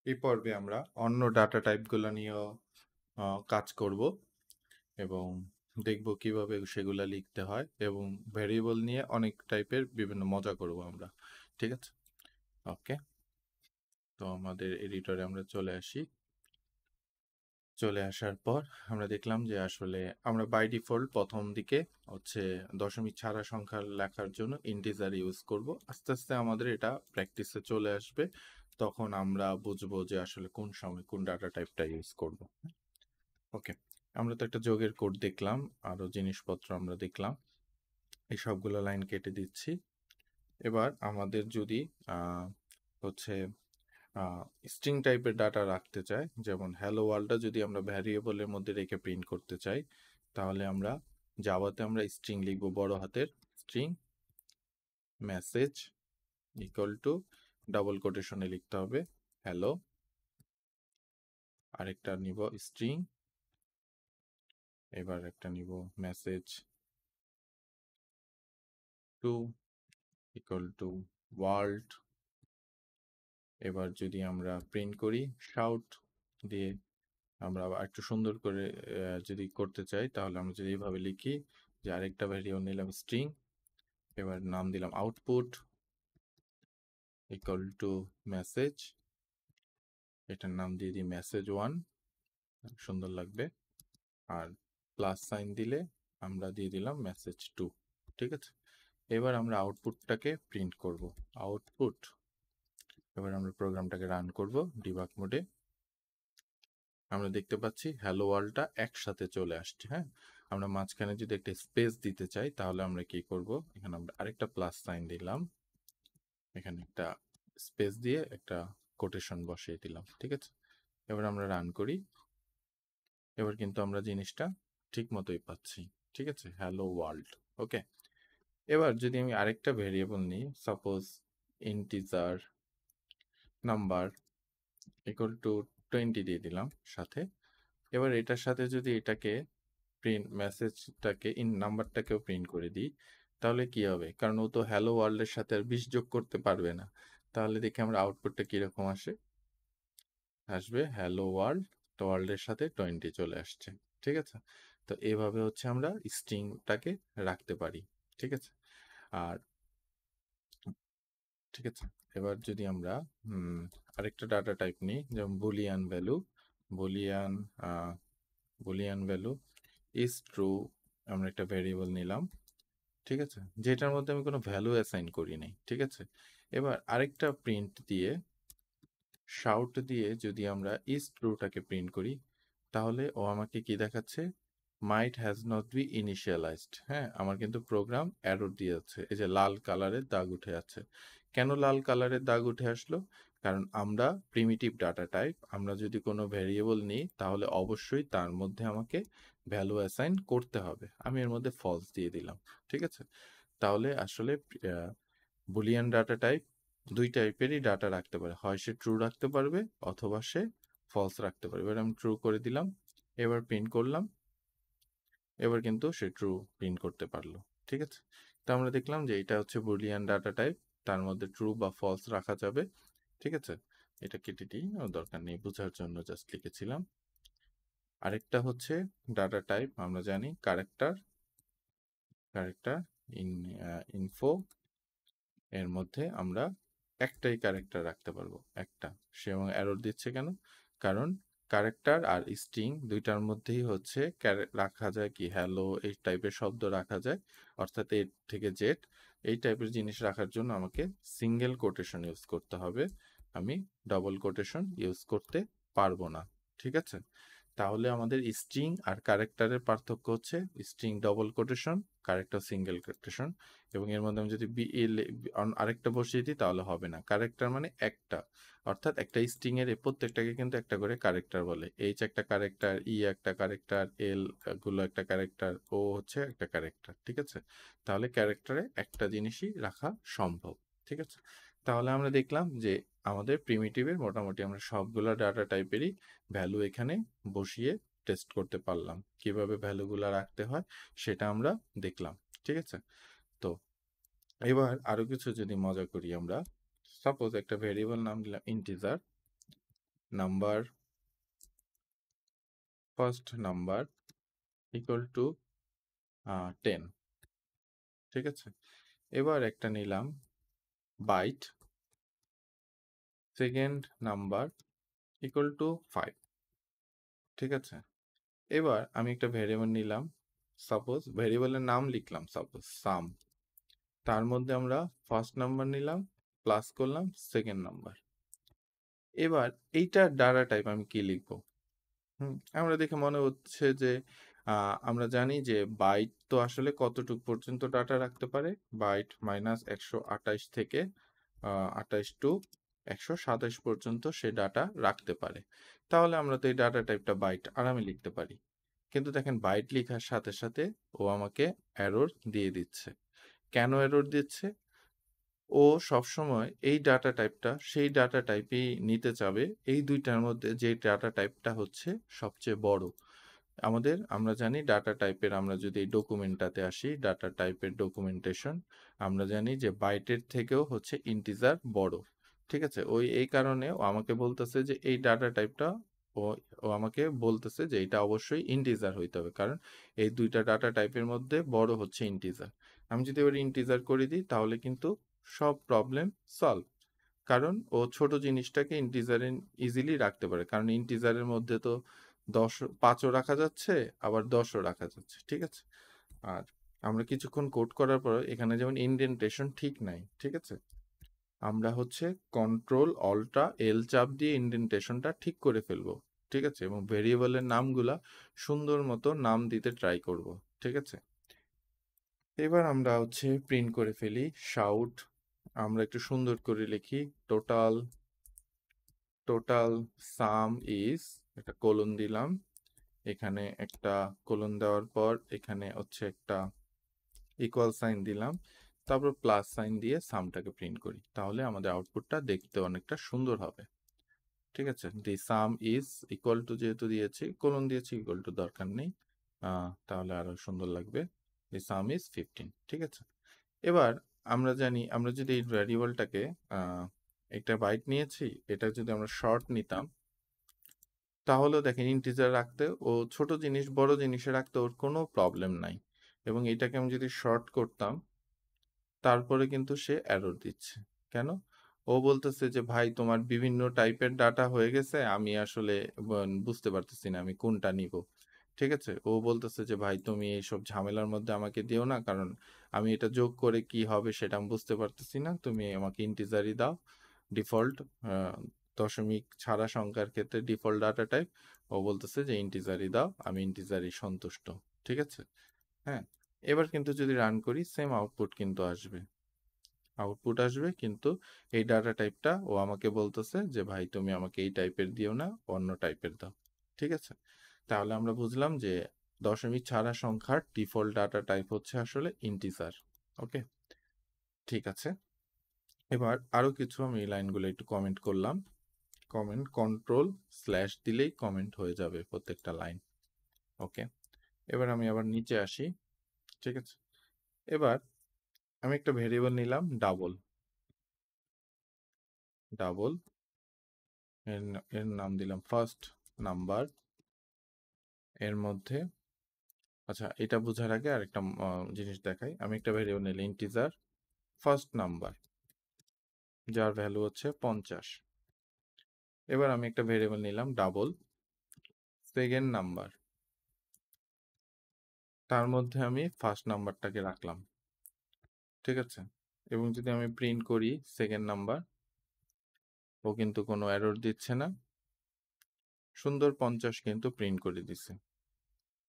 এই পর্বে আমরা অন্য ডাটা টাইপগুলো নিয়েও কাজ করব এবং দেখব কিভাবে সেগুলা লিখতে হয় এবং ভ্যারিয়েবল নিয়ে অনেক টাইপের বিভিন্ন মজা করব আমরা। ঠিক আছে? ওকে, তো আমাদের এডিটরে আমরা চলে আসি। চলে আসার পর আমরা দেখলাম যে আসলে আমরা বাই ডিফল্ট প্রথম দিকে হচ্ছে দশমিক ছাড়া সংখ্যা লেখার জন্য ইন্টিজার ইউজ করব। আস্তে আস্তে আমাদের এটা প্র্যাকটিসে চলে আসবে, তখন আমরা বুঝবো যে আসলে কোন সময় কোন ডাটা টাইপটা ইউজ করব। ওকে, আমরা তো একটা যোগের কোড দেখলাম, আরো জিনিসপত্র আমরা দেখলাম। এই সবগুলো লাইন কেটে দিচ্ছি। এবার আমাদের যদি হচ্ছে স্ট্রিং টাইপের ডাটা রাখতে চাই, যেমন হ্যালো ওয়ার্ল্ডটা যদি আমরা ভ্যারিয়েবলের মধ্যে রেখে প্রিন্ট করতে চাই, তাহলে আমরা জাভাতে আমরা স্ট্রিং লিখব, বড় হাতের string message equal to double কোটেশনে লিখতে হবে হ্যালো, আরেকটা নিব স্ট্রিং, এবার একটা নিব message two equal to world. এবার যদি আমরা প্রিন্ট করি শাউট দিয়ে, আমরা আবার একটু সুন্দর করে যদি করতে চাই, তাহলে আমরা যদি এইভাবে লিখি যে আরেকটা ভ্যারিয়েবল নিলাম স্ট্রিং, এবার নাম দিলাম আউটপুট ইকুয়াল টু মেসেজ, এটার নাম দিয়ে দিই মেসেজ ওয়ান, সুন্দর লাগবে। আর প্লাস সাইন দিলে আমরা দিয়ে দিলাম মেসেজ টু। ঠিক আছে, এবার আমরা আউটপুটটাকে প্রিন্ট করব। আউটপুট, এবার আমরা প্রোগ্রামটাকে রান করব ডিবাগ মোডে। আমরা দেখতে পাচ্ছি হ্যালো ওয়ার্ল্ডটা একসাথে চলে আসছে। হ্যাঁ, আমরা মাঝখানে যদি একটা স্পেস দিতে চাই, তাহলে আমরা কি করব, এখানে আমরা আরেকটা প্লাস সাইন দিলাম, এখানে একটা স্পেস দিয়ে একটা কোটেশন বসিয়ে দিলাম। ঠিক আছে, এবার আমরা রান করি। এবার কিন্তু আমরা জিনিসটা ঠিক মতোই পাচ্ছি। ঠিক আছে, হ্যালো ওয়ার্ল্ড। ওকে, এবার যদি আমি আরেকটা ভেরিয়েবল নিই, suppose integer number equal two 20 দিয়ে দিলাম সাথে। এবার এটার সাথে যদি এটাকে প্রিন্ট মেসেজটাকে নাম্বারটাকেও প্রিন্ট করে দিই, তাহলে কি হবে? কারণ ও তো হ্যালো ওয়ার্ল্ডের সাথে আর 20 যোগ করতে পারবে না। তাহলে দেখি আমরা আউটপুটটা কিরকম আসবে হ্যালো ওয়ার্ল্ড, তো ওয়ার্ল্ডের সাথে 20 চলে আসছে। ঠিক আছে, তো এভাবে হচ্ছে আমরা স্ট্রিংটাকে রাখতে পারি। ঠিক আছে, আর ঠিক আছে, এবার যদি আমরা আরেকটা ডাটা টাইপ নিই, যেমন Boolean value. Boolean Boolean value is true, আমরা একটা ভেরিয়েবল নিলাম। ঠিক আছে, যেটার মধ্যে আমি কোনো ভ্যালু অ্যাসাইন করি নাই। ঠিক আছে, এবার আরেকটা প্রিন্ট দিয়ে শাউট দিয়ে যদি আমরা ইজ ট্রুটাকে প্রিন্ট করি, তাহলে ও আমাকে কি দেখাচ্ছে, মাইট হ্যাজ নট বি ইনিশিয়ালাইজড। হ্যাঁ, আমার কিন্তু প্রোগ্রাম এরর দিয়েছে, এই যে লাল কালারের দাগ উঠে আছে। কেন লাল কালারের দাগ উঠে আসলো? কারণ আমরা প্রিমিটিভ ডাটা টাইপ, আমরা যদি কোনো ভেরিয়েবল নিই, তাহলে অবশ্যই তার মধ্যে আমাকে ভ্যালু অ্যাসাইন করতে হবে। আমি এর মধ্যে ফলস দিয়ে দিলাম। ঠিক আছে, তাহলে আসলে বুলিয়ান ডাটা টাইপ দুই টাইপেরই ডাটা রাখতে পারে, হয় সে ট্রু রাখতে পারবে অথবা সে ফলস রাখতে পারবে। এবার আমি ট্রু করে দিলাম, এবার প্রিন্ট করলাম, এবার কিন্তু সে ট্রু প্রিন্ট করতে পারলো। ঠিক আছে, তো আমরা দেখলাম যে এটা হচ্ছে বুলিয়ান ডাটা টাইপ, তার মধ্যে ট্রু বা ফলস রাখা যাবে। ঠিক আছে, এটা কেটে দিই, দরকার নেই, বোঝার জন্য জাস্ট লিখেছিলাম। আরেকটা হচ্ছে ডাটা টাইপ আমরা জানি ক্যারেক্টার, ক্যারেক্টার ইনফো, এর মধ্যে আমরা একটাই ক্যারেক্টার রাখতে পারবো, একটা। সে এবং এরর দিচ্ছে কেন? কারণ ক্যারেক্টার আর স্ট্রিং দুইটার মধ্যেই হচ্ছে রাখা যায় কি হ্যালো এই টাইপের শব্দ রাখা যায়, অর্থাৎ এ থেকে জেড এই টাইপের জিনিস রাখার জন্য আমাকে সিঙ্গেল কোটেশন ইউজ করতে হবে, আমি ডবল কোটেশন ইউজ করতে পারবো না। ঠিক আছে, তাহলে আমাদের স্ট্রিং আর ক্যারেক্টারের পার্থক্য হচ্ছে string double quotation, character single quotation. এবং এর মধ্যে আমি যদি আরেকটা বসিয়ে দিই তাহলে হবে না। ক্যারেক্টার মানে একটা, অর্থাৎ একটা স্ট্রিং এর প্রত্যেকটাকে কিন্তু একটা করে ক্যারেক্টার বলে। এইচ একটা ক্যারেক্টার, ই একটা ক্যারেক্টার, এল গুলো একটা ক্যারেক্টার, ও হচ্ছে একটা ক্যারেক্টার। ঠিক আছে, তাহলে ক্যারেক্টারে একটা জিনিসই রাখা সম্ভব। ঠিক আছে, তাহলে আমরা দেখলাম যে আমাদের প্রিমিটিভের মোটামুটি আমরা সবগুলো ডাটা টাইপেরই ভ্যালু এখানে বসিয়ে টেস্ট করতে পারলাম। কিভাবে ভ্যালুগুলা রাখতে হয় সেটা আমরা দেখলাম। ঠিক আছে, তো এবার আরো কিছু যদি মজা করি আমরা, সাপোজ একটা ভেরিয়েবল নাম দিলাম ইন্টিজার, নাম্বার ইকুয়াল টু 10, ঠিক আছে। এবার একটা নিলাম বাইট, সেকেন্ড নাম্বার ইকুয়াল টু 5, ঠিক আছে। এবার আমি একটা ভেরিয়েবল নিলাম, সাপোজ ভেরিয়েবলের নাম লিখলাম সাপোজ সাম, তার মধ্যে আমরা ফার্স্ট নাম্বার নিলাম, প্লাস করলাম সেকেন্ড নাম্বার। এবার এইটার ডাটা টাইপ আমি কি লিখবো? আমরা দেখে মনে হচ্ছে যে আমরা জানি যে বাইট তো আসলে কতটুক পর্যন্ত ডাটা রাখতে পারে, বাইট -128 থেকে 28 টু 127 পর্যন্ত সে ডাটা রাখতে পারে। তাহলে আমরা তো এই ডাটা টাইপটা বাইট আরামে লিখতে পারি। কিন্তু দেখেন বাইট লেখার সাথে সাথে ও আমাকে এরর দিয়ে দিচ্ছে। কেন এরর দিচ্ছে? ও সবসময় এই ডাটা টাইপটা সেই ডাটা টাইপেই নিতে চাবে, এই দুইটার মধ্যে যে ডাটা টাইপটা হচ্ছে সবচেয়ে বড়। আমরা জানি ডাটা টাইপের, আমরা যদি এই ডকুমেন্টটাতে আসি, ডাটা টাইপের ডকুমেন্টেশন, আমরা জানি যে বাইটের থেকেও হচ্ছে ইন্টিজার বড়, ঠিক আছে। এই কারণে ও আমাকে বলতেছে যে এই ডাটা টাইপটা, ও ও আমাকে বলতেছে যে এটা অবশ্যই ইন্টিজার হইতে হবে, কারণ এই দুইটা ডাটা টাইপের মধ্যে বড় হচ্ছে ইন্টিজার। আমি যদি এবার ইন্টিজার করে দিই তাহলে কিন্তু সব প্রবলেম সলভ, কারণ ও ছোট জিনিসটাকে ইন্টিজারে ইজিলি রাখতে পারে, কারণ ইন্টিজারের মধ্যে তো 5ও রাখা যাচ্ছে, আবার 10ও রাখা যাচ্ছে, ঠিক আছে। আর আমরা কিছুক্ষণ কোড করার পর এখানে যেমন ইনডেন্টেশন ঠিক নাই, ঠিক আছে, আমরা হচ্ছে কন্ট্রোল অল্টা এল চাপ দিয়ে ইনডেন্টেশনটা ঠিক করে ফেলবো, ঠিক আছে, এবং ভেরিয়েবলের নামগুলা সুন্দর মতো নাম দিতে ট্রাই করব, ঠিক আছে। এবার আমরা হচ্ছে প্রিন্ট করে ফেলি শাউট, আমরা একটু সুন্দর করে লিখি টোটাল সাম ইজ, একটা কোলন দিলাম, এখানে একটা কোলন দেওয়ার পর এখানে হচ্ছে একটা ইকুয়াল সাইন দিলাম, তারপর প্লাস সাইন দিয়ে সামটাকে প্রিন্ট করি, তাহলে আমাদের আউটপুটটা দেখতে অনেকটা সুন্দর হবে, ঠিক আছে। দি সাম ইজ ইকুয়াল টু, যেহেতু দিয়েছি কোলন দিয়েছি, ইকুয়াল টু দরকার নেই, তাহলে আরো সুন্দর লাগবে। দি সাম ইজ 15, ঠিক আছে। এবার আমরা জানি, আমরা যদি এই ভ্যারিয়েবলটাকে একটা বাইট নিয়েছি, এটা যদি আমরা শর্ট নিতাম তাহলেও দেখেন ইন্টিজার রাখতে ও ছোট জিনিস বড় জিনিসে রাখতে ওর কোনো প্রবলেম নাই, এবং এটাকে আমি যদি শর্ট করতাম তারপরে কিন্তু সে এরর দিচ্ছে। কেন? ও বলতেছে যে ভাই তোমার বিভিন্ন টাইপের ডাটা হয়ে গেছে, আমি আসলে বুঝতে পারতেছি না আমি কোনটা নিব, ঠিক আছে। ও বলতেছে যে ভাই তুমি এইসব ঝামেলার মধ্যে আমাকে দিও না, কারণ আমি এটা যোগ করে কি হবে সেটা আমি বুঝতে পারতেছি না, তুমি আমাকে ইন্টিজারই দাও, ডিফল্ট দশমিক ছাড়া সংখ্যার ক্ষেত্রে ডিফল্ট ডাটা টাইপ। ও বলতেছে যে ইন্টিজারই দাও, আমি ইন্টিজারই সন্তুষ্ট, ঠিক আছে। হ্যাঁ, এবার কিন্তু যদি রান করি সেম আউটপুট কিন্তু আসবে, কিন্তু এই ডাটা টাইপটা ও আমাকে বলতেছে যে ভাই তুমি আমাকে এই টাইপের দিও না, অন্য টাইপের দাও, ঠিক আছে। তাহলে আমরা বুঝলাম যে দশমিক ছাড়া সংখ্যার ডিফল্ট ডাটা টাইপ হচ্ছে আসলে ইন্টিজার। ওকে, ঠিক আছে। এবার আরো কিছু আমি এই লাইনগুলো একটু কমেন্ট করলাম, কন্ট্রোল স্ল্যাশ দিলেই কমেন্ট হয়ে যাবে প্রত্যেকটা লাইন। ওকে, এবার আমি আবার নিচে আসি, ঠিক আছে। এবার আমি একটা ভেরিয়েবল নিলাম ডাবল, এর নাম দিলাম ফার্স্ট নাম্বার, এর মধ্যে, আচ্ছা এটা বোঝার আগে আরেকটা জিনিস দেখাই, আমি একটা ভেরিয়েবল নিলাম ইন্টিজার ফার্স্ট নাম্বার, যার ভ্যালু হচ্ছে 50। এবার আমি একটা ভেরিয়েবল নিলাম ডাবল সেকেন্ড নাম্বার, তার মধ্যে আমি ফার্স্ট নাম্বারটাকে রাখলাম, ঠিক আছে। এবং যদি আমি প্রিন্ট করি সেকেন্ড নাম্বার, ও কিন্তু কোনো এরর দিচ্ছে না, সুন্দর 50 কিন্তু প্রিন্ট করে দিছে।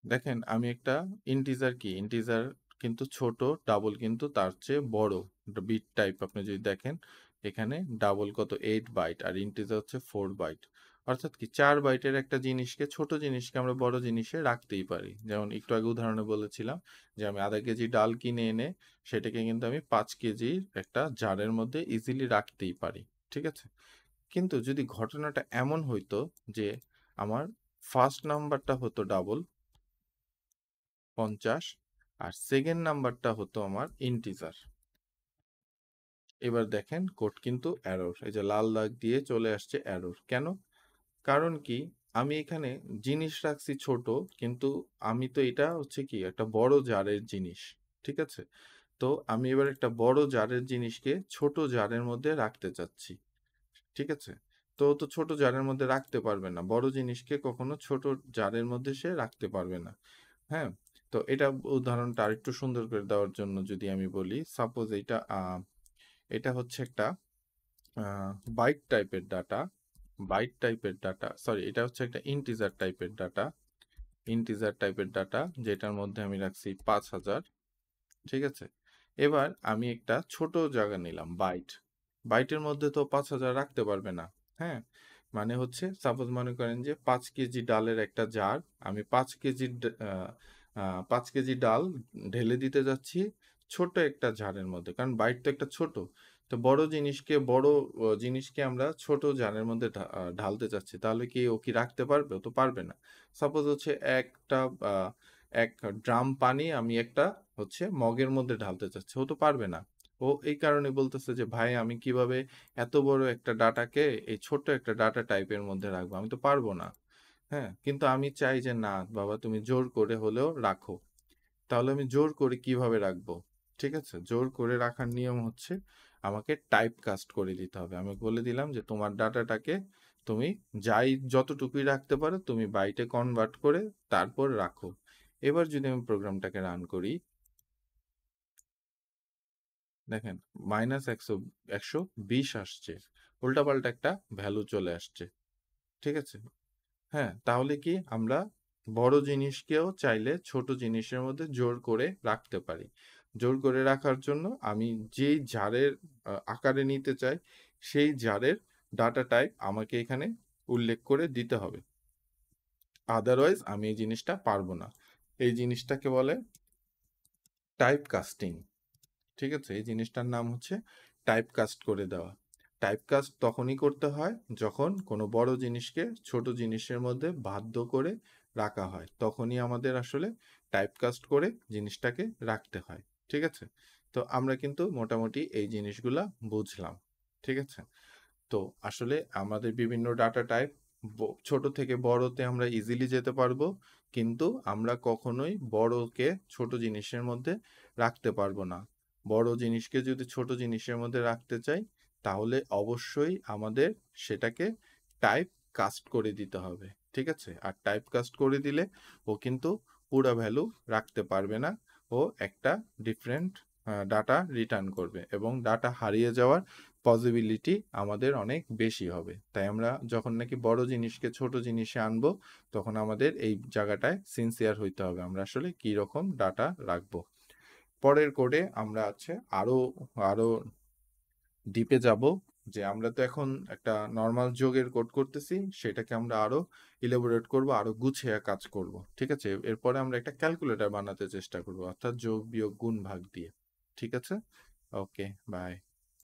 দেখেন আমি একটা ইন্টিজার কিন্তু ছোট, ডাবল কিন্তু তার চেয়ে বড় বিট টাইপ। আপনি যদি দেখেন এখানে ডাবল কত 8 বাইট আর ইন্টিজার হচ্ছে 4 বাইট, অর্থাৎ কি 4 বাইটের একটা জিনিসকে, ছোট জিনিসকে আমরা বড় জিনিসে রাখতেই পারি। যেমন একটু আগে উদাহরণে বলেছিলাম যে আমি আধা কেজি ডাল কিনে এনে সেটাকে কিন্তু আমি 5 কেজির একটা জারের মধ্যে ইজিলি রাখতেই পারি, ঠিক আছে। কিন্তু যদি ঘটনাটা এমন হইতো যে আমার ফার্স্ট নাম্বারটা হতো ডাবল 50 আর সেকেন্ড নাম্বারটা হতো আমার ইন্টিজার, এবার দেখেন কোড কিন্তু এরর, এই যে লাল দাগ দিয়ে চলে আসছে এরর, কেন? কারণ কি, আমি এখানে জিনিস রাখছি ছোট, কিন্তু আমি তো এটা হচ্ছে কি একটা বড় জারের জিনিস। ঠিক আছে? তো আমি এবার একটা বড় জারের জিনিসকে ছোট জারের মধ্যে রাখতে চাচ্ছি। ঠিক আছে? তো ও তো ছোট জারের মধ্যে রাখতে পারবে না। বড় জিনিসকে কখনো ছোট জারের মধ্যে সে রাখতে পারবে না। হ্যাঁ? তো এটা উদাহরণটা আরেকটু সুন্দর করে দেওয়ার জন্য যদি আমি বলি, সাপোজ এটা হচ্ছে একটা আ বাইট টাইপের ডাটা। সরি, এটা হচ্ছে একটা ইন্টিজার টাইপের ডাটা যেটার মধ্যে আমি রাখছি ৫,০০০। ঠিক আছে? এবার আমি একটা ছোট জায়গা নিলাম বাইট। বাইটের মধ্যে তো ৫,০০০ রাখতে পারবে না। হ্যাঁ? মানে হচ্ছে সাপোজ মনে করেন যে ৫ কেজি ডালের একটা জার, আমি ৫ কেজি ৫ কেজি ডাল ঢেলে দিতে যাচ্ছি ছোট একটা জারের মধ্যে। কারণ বাইট তো একটা ছোট। তো বড় জিনিসকে আমরা ছোট জারের মধ্যে ঢালতে চাচ্ছি। তাহলে কি ও কি রাখতে পারবে? ও তো পারবে না। সাপোজ হচ্ছে একটা আ ১ ড্রাম পানি আমি একটা হচ্ছে মগের মধ্যে ঢালতে চাচ্ছি। ও তো পারবে না। ও এই কারণে বলতেছে যে, "ভাই আমি কিভাবে এত বড় একটা ডাটাকে এই ছোট্ট একটা ডাটা টাইপের মধ্যে রাখবো? আমি তো পারবো না।" হ্যাঁ? কিন্তু আমি চাই যে, "না বাবা তুমি জোর করে হলেও রাখো।" তাহলে আমি জোর করে কিভাবে রাখবো? ঠিক আছে? জোর করে রাখার নিয়ম হচ্ছে আমাকে টাইপ কাস্ট করে দিতে হবে। আমি বলে দিলাম যে, "তোমার ডাটাটাকে তুমি যতটুকুই রাখতে পারো তুমি বাইটে কনভার্ট করে তারপর রাখো।" এবার যদি আমি প্রোগ্রামটাকে রান করি, দেখেন -১২০ আসছে। উল্টাপাল্টা একটা ভ্যালু চলে আসছে। ঠিক আছে? হ্যাঁ, তাহলে কি আমরা বড় জিনিসকেও চাইলে ছোট জিনিসের মধ্যে জোর করে রাখতে পারি। জোর করে রাখার জন্য আমি যেই জারের আকারে নিতে চাই, সেই জারের ডাটা টাইপ আমাকে এখানে উল্লেখ করে দিতে হবে। আদারওয়াইজ আমি এই জিনিসটা পারব না। এই জিনিসটাকে বলে টাইপ কাস্টিং। ঠিক আছে? এই জিনিসটার নাম হচ্ছে টাইপ কাস্ট করে দেওয়া। টাইপ কাস্ট তখনই করতে হয় যখন কোনো বড় জিনিসকে ছোট জিনিসের মধ্যে বাধ্য করে রাখা হয়। তখনই আমাদের আসলে টাইপ কাস্ট করে জিনিসটাকে রাখতে হয়। ঠিক আছে? তো আমরা কিন্তু মোটামুটি এই জিনিসগুলা বুঝলাম। ঠিক আছে? তো আসলে আমাদের বিভিন্ন ডাটা টাইপ ছোট থেকে বড়তে আমরা ইজিলি যেতে পারবো, কিন্তু আমরা কখনোই বড়কে ছোট জিনিসের মধ্যে রাখতে পারবো না। বড় জিনিসকে যদি ছোট জিনিসের মধ্যে রাখতে চাই, তাহলে অবশ্যই আমাদের সেটাকে টাইপ কাস্ট করে দিতে হবে। ঠিক আছে? আর টাইপ কাস্ট করে দিলে ও কিন্তু পুরা ভ্যালু রাখতে পারবে না। ও একটা ডিফারেন্ট ডাটা রিটার্ন করবে এবং ডাটা হারিয়ে যাওয়ার পসিবিলিটি আমাদের অনেক বেশি হবে। তাই আমরা যখন নাকি বড় জিনিসকে ছোট জিনিসে আনবো, তখন আমাদের এই জায়গাটায় সিনসিয়ার হইতে হবে। আমরা আসলে কি রকম ডাটা রাখবো। পরের কোডে আমরা আরো আরো ডিপে যাব, যে আমরা তো এখন একটা নরমাল যোগের কোড করতেছি, সেটাকে আমরা আরো ইলাবোরেট করব, আরো গুছিয়ে কাজ করব। ঠিক আছে? এরপরে আমরা একটা ক্যালকুলেটর বানাতে চেষ্টা করব, অর্থাৎ যোগ, বিয়োগ, গুণ, ভাগ দিয়ে। ঠিক আছে? ওকে, বাই।